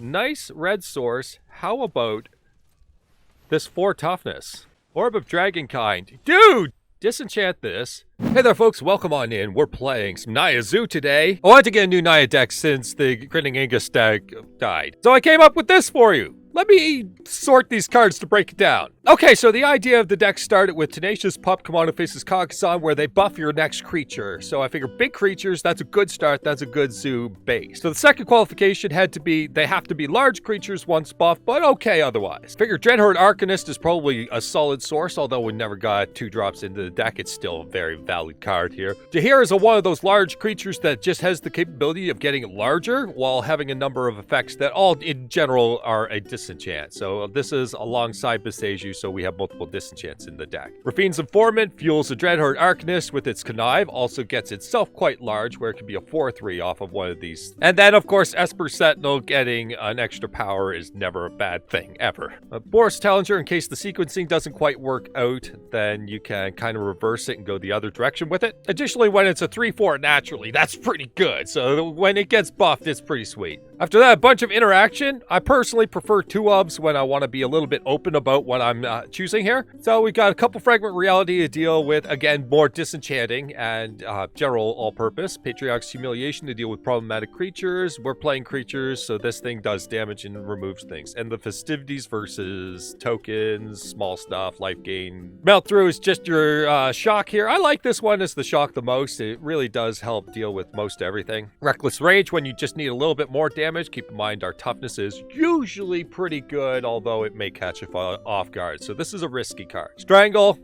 Nice red source. How about this 4 toughness? Orb of Dragonkind. Dude! Disenchant this. Hey there, folks. Welcome on in. We're playing some Naya Zoo today. I wanted to get a new Naya deck since the Grinning Angus deck died. So I came up with this for you. Let me sort these cards to break it down. Okay, so the idea of the deck started with Tenacious Pup, Kumano faces Kakkazan, where they buff your next creature. So I figure big creatures, that's a good start, that's a good zoo base. So the second qualification had to be, they have to be large creatures once buffed, but okay otherwise. Figure Dreadhorde Arcanist is probably a solid source, although we never got 2 drops into the deck, it's still a very valid card here. Jaheira is one of those large creatures that just has the capability of getting larger while having a number of effects that all in general are a disenchant. So this is alongside Beseju, so we have multiple disenchants in the deck. Raffine's Informant fuels the Dreadhorde Arcanist with its connive, also gets itself quite large, where it can be a 4/3 off of one of these. And then, of course, Esper Sentinel getting an extra power is never a bad thing, ever. Boros Challenger, in case the sequencing doesn't quite work out, then you can kind of reverse it and go the other direction with it. Additionally, when it's a 3/4 naturally, that's pretty good. So when it gets buffed, it's pretty sweet. After that, a bunch of interaction. I personally prefer 2-ubs when I want to be a little bit open about what I'm choosing here. So we've got a couple Fragment Reality to deal with, again, more disenchanting and general all-purpose. Patriar's Humiliation to deal with problematic creatures. We're playing creatures, so this thing does damage and removes things. End the Festivities versus tokens, small stuff, life gain. Melt Through is just your shock here. I like this one as the shock the most. It really does help deal with most everything. Reckless Rage when you just need a little bit more damage. Keep in mind our toughness is usually pretty good, although it may catch you off guard. So this is a risky card. Strangle,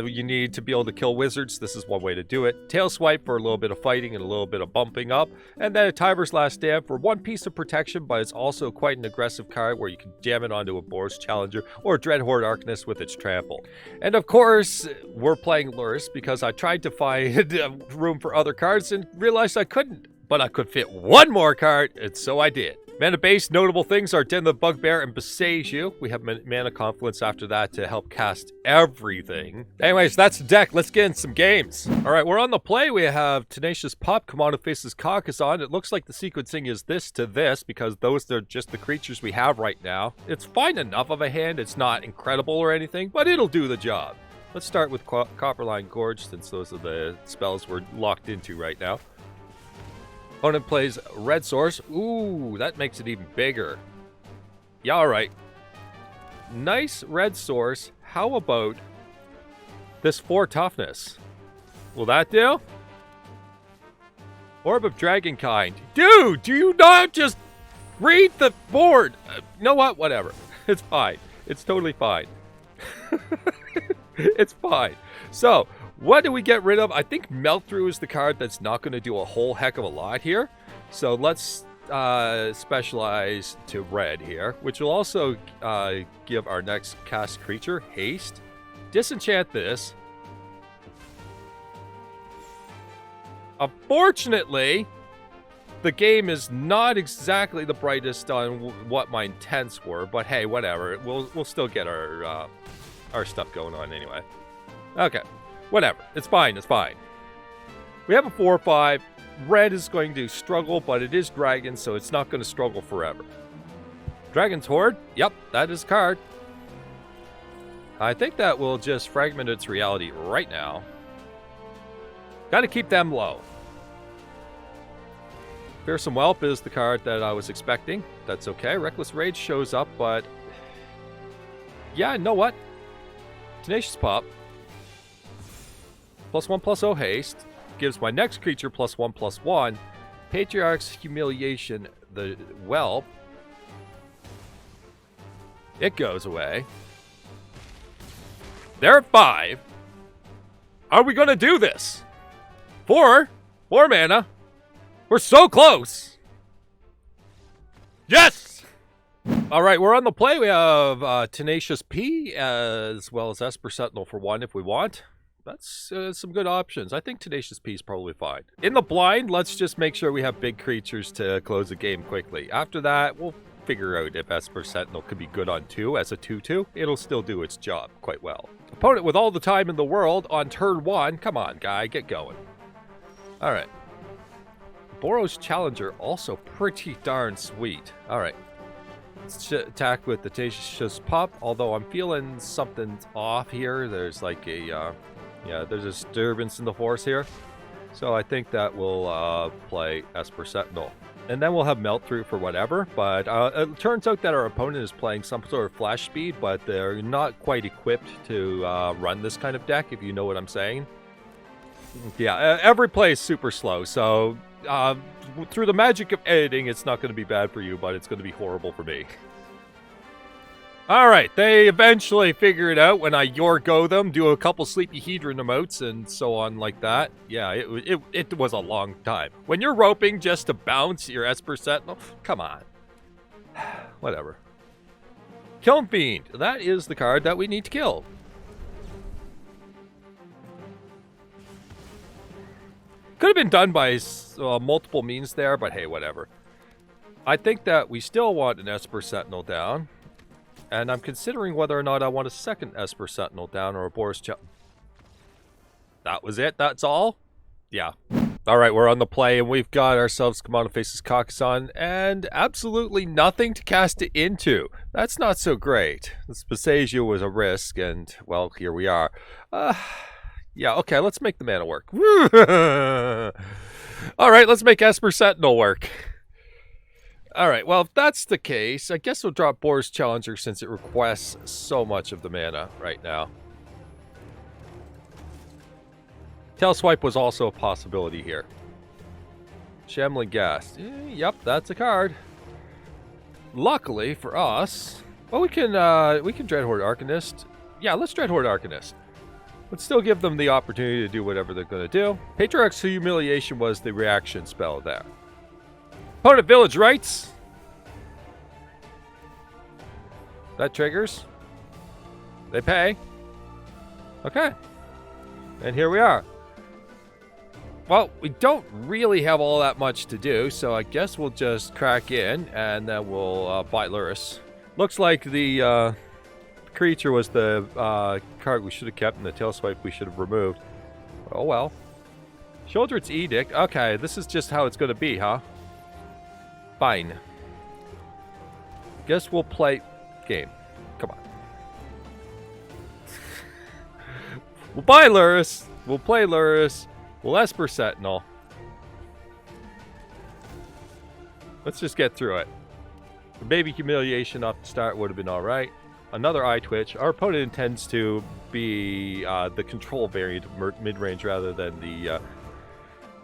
you need to be able to kill wizards. This is one way to do it. Tail Swipe for a little bit of fighting and a little bit of bumping up. And then a Tyvar's Last Stand for 1 piece of protection, but it's also quite an aggressive card where you can jam it onto a Boros Challenger or Dreadhorde Arcanist with its trample. And of course, we're playing Lurrus because I tried to find room for other cards and realized I couldn't. But I could fit 1 more card, and so I did. Mana base notable things are Den the Bugbear and Beseju. We have Mana Confluence after that to help cast everything. Anyways, that's the deck. Let's get in some games. All right, we're on the play. We have Tenacious Pup, Kumano faces Kakkazan. It looks like the sequencing is this to this because those are just the creatures we have right now. It's fine enough of a hand. It's not incredible or anything, but it'll do the job. Let's start with Copperline Gorge since those are the spells we're locked into right now. Opponent plays red source. Ooh, that makes it even bigger. Yeah, all right. Nice red source. How about this 4 toughness? Will that do? Orb of Dragonkind. Dude, do you not just read the board? You know what? Whatever. It's fine. It's totally fine. It's fine. So, what do we get rid of? I think Melt Through is the card that's not going to do a whole heck of a lot here. So let's specialize to red here, which will also give our next cast creature haste. Disenchant this. Unfortunately, the game is not exactly the brightest on what my intents were, but hey, whatever. We'll still get our stuff going on anyway. Okay. Whatever. It's fine. It's fine. We have a 4/5. Red is going to struggle, but it is dragon, so it's not going to struggle forever. Dragon's Horde. Yep, that is a card. I think that will just fragment its reality right now. Got to keep them low. Fearsome Whelp is the card that I was expecting. That's okay. Reckless Rage shows up, but yeah, you know what? Tenacious Pup. +1/+0 haste gives my next creature +1/+1. Patriarch's Humiliation, the whelp. It goes away. They're at 5. Are we gonna do this? 4 mana. We're so close. Yes. All right, we're on the play. We have Tenacious P as well as Esper Sentinel for 1 if we want. That's some good options. I think Tenacious P is probably fine. In the blind, let's just make sure we have big creatures to close the game quickly. After that, we'll figure out if Esper Sentinel could be good on 2 as a 2/2. It'll still do its job quite well. Opponent with all the time in the world on turn 1. Come on, guy, get going. All right. Boros Challenger, also pretty darn sweet. All right. attack with the Tenacious Pup, although I'm feeling something's off here. There's like a, yeah, there's a disturbance in the force here. So I think that we'll play Esper Sentinel. And then we'll have Melt Through for whatever, but it turns out that our opponent is playing some sort of flash speed, but they're not quite equipped to run this kind of deck, if you know what I'm saying. Yeah, every play is super slow, so through the magic of editing, it's not going to be bad for you, but it's going to be horrible for me. Alright, they eventually figure it out when I Yorgo them, do a couple Sleepy Hedron emotes, and so on like that. Yeah, it was a long time. When you're roping just to bounce your Esper Sentinel, come on. Whatever. Kiln Fiend. That is the card that we need to kill. Could have been done by multiple means there, but hey, whatever. I think that we still want an Esper Sentinel down. And I'm considering whether or not I want a second Esper Sentinel down or a Boros Challenger. That was it? That's all? Yeah. Alright, we're on the play, and we've got ourselves Kumano faces Kakkazan, and absolutely nothing to cast it into. That's not so great. This Passagia was a risk, and, well, here we are. Yeah, okay, let's make the mana work. Alright, let's make Esper Sentinel work. Alright, well, if that's the case, I guess we'll drop Boros Challenger since it requests so much of the mana right now. Tail Swipe was also a possibility here. Shambling Ghast. Yep, that's a card. Luckily for us, well, we can Dreadhorde Arcanist. Yeah, let's Dreadhorde Arcanist. Let's still give them the opportunity to do whatever they're going to do. Patriarch's Humiliation was the reaction spell there. Opponent Village Rites. That triggers. They pay. Okay. And here we are. Well, we don't really have all that much to do, so I guess we'll just crack in, and then we'll buy Lurrus. Looks like the creature was the card we should have kept, and the tail swipe we should have removed. Oh well. Sheoldred's Edict. Okay, this is just how it's going to be, huh? Fine. Guess we'll play game. Come on. We'll buy Lurrus. We'll play Lurrus. We'll Esper Sentinel. Let's just get through it. The baby Humiliation off the start would have been alright. Another eye twitch. Our opponent intends to be the control variant of midrange rather than the...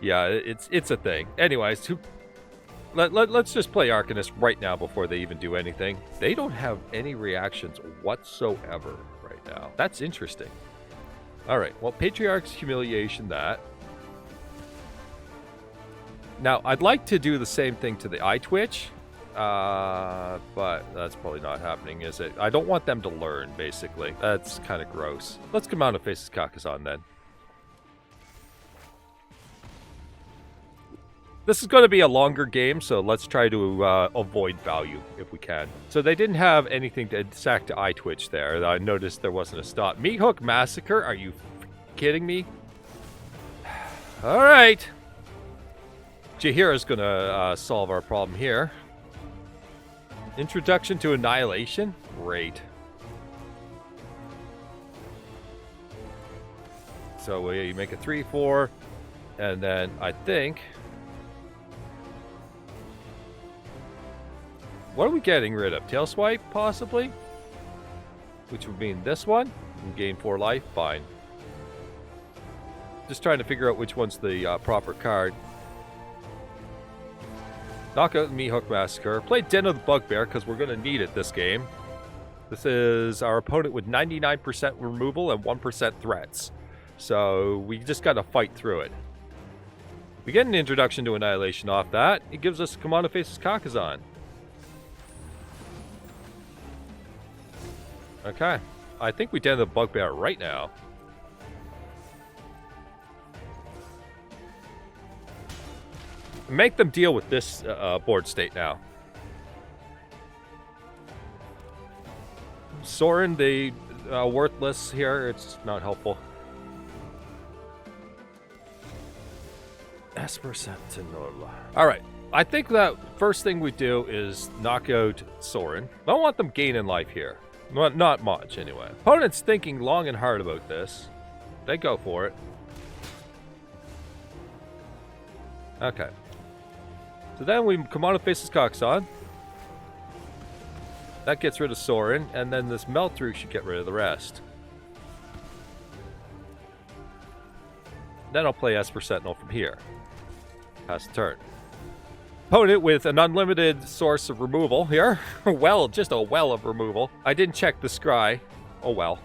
yeah, it's a thing. Anyways, let's just play Arcanist right now before they even do anything. They don't have any reactions whatsoever right now. That's interesting. Alright, well, Patriarch's Humiliation that. Now, I'd like to do the same thing to the eye twitch, but that's probably not happening, is it? I don't want them to learn, basically. That's kind of gross. Let's come out and face Kakkazan then. This is going to be a longer game, so let's try to avoid value if we can. So they didn't have anything to sack to eye twitch there. I noticed there wasn't a stop. Meat Hook Massacre? Are you kidding me? All right. Jaheira's going to solve our problem here. Introduction to Annihilation? Great. So we make a 3/4, and then I think... What are we getting rid of? Tail Swipe, possibly? Which would mean this one. And gain 4 life. Fine. Just trying to figure out which one's the proper card. Knock out the Meat Hook Massacre. Play Den of the Bugbear, because we're going to need it this game. This is our opponent with 99% removal and 1% threats. So we just got to fight through it. We get an introduction to Annihilation off that. It gives us Kumano faces Kakkazan. Okay. I think we Den the Bugbear right now. Make them deal with this board state now. Sorin, the worthless here. It's not helpful. Esper Sentinel. Alright. I think that first thing we do is knock out Sorin. I don't want them gaining life here. Not much, anyway. Opponent's thinking long and hard about this. They go for it. Okay. So then Kumano faces Kakkazan. That gets rid of Sorin, and then this Melt Through should get rid of the rest. Then I'll play Esper Sentinel from here. Pass the turn. Opponent with an unlimited source of removal here. Just a well of removal. I didn't check the scry. Oh well.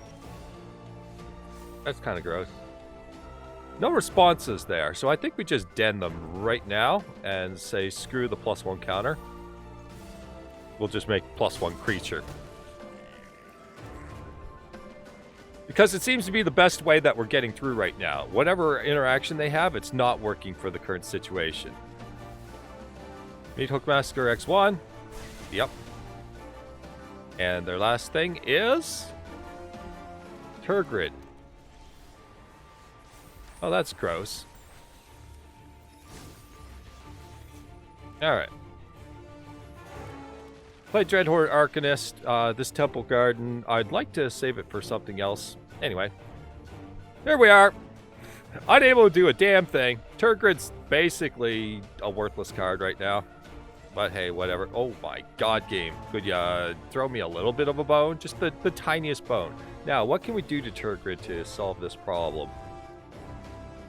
That's kind of gross. No responses there, so I think we just den them right now and say screw the +1 counter. We'll just make +1 creature. Because it seems to be the best way that we're getting through right now. Whatever interaction they have, it's not working for the current situation. Meat Hook Massacre X1. Yep. And their last thing is Turgid. Oh, that's gross. Alright. Play Dreadhorde Arcanist. This Temple Garden, I'd like to save it for something else. Anyway. Here we are. Unable to do a damn thing. Turgid's basically a worthless card right now. But hey, whatever. Oh my god, game. Could you throw me a little bit of a bone? Just the tiniest bone. Now, what can we do to Turgid to solve this problem?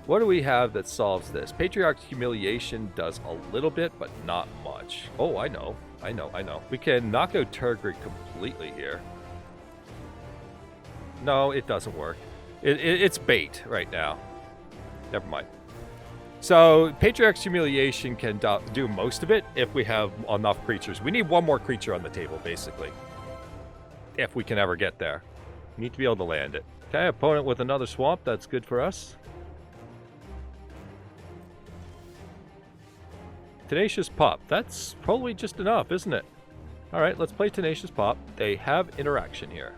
What do we have that solves this? Patriarch's Humiliation does a little bit, but not much. Oh, I know. We can knock out Turgid completely here. No, it doesn't work. It's bait right now. Never mind. So, Patriarch's Humiliation can do most of it if we have enough creatures. We need one more creature on the table, basically. If we can ever get there. We need to be able to land it. Okay, opponent with another swamp. That's good for us. Tenacious Pup. That's probably just enough, isn't it? Alright, let's play Tenacious Pup. They have interaction here.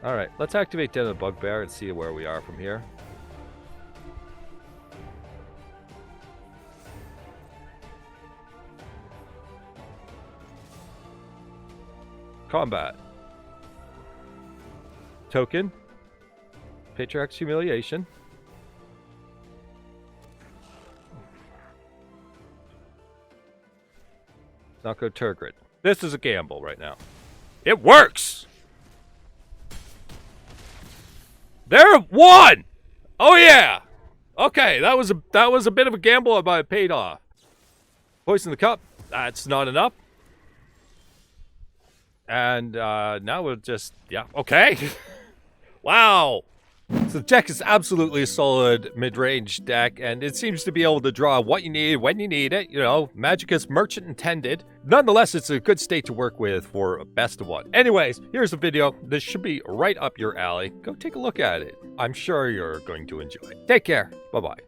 Alright, let's activate Den of the Bugbear and see where we are from here. Combat. Token. Patriarch's Humiliation. Knock out Turgid. This is a gamble right now. It works! There, won! Oh yeah! Okay, that was a bit of a gamble, but it paid off. Poison the cup. That's not enough. And now we'll just, yeah, okay. Wow. So the deck is absolutely a solid mid-range deck, and it seems to be able to draw what you need when you need it. You know, Magicus Merchant intended. Nonetheless, it's a good state to work with for a best of one. Anyways, here's a video. This should be right up your alley. Go take a look at it. I'm sure you're going to enjoy it. Take care. Bye-bye.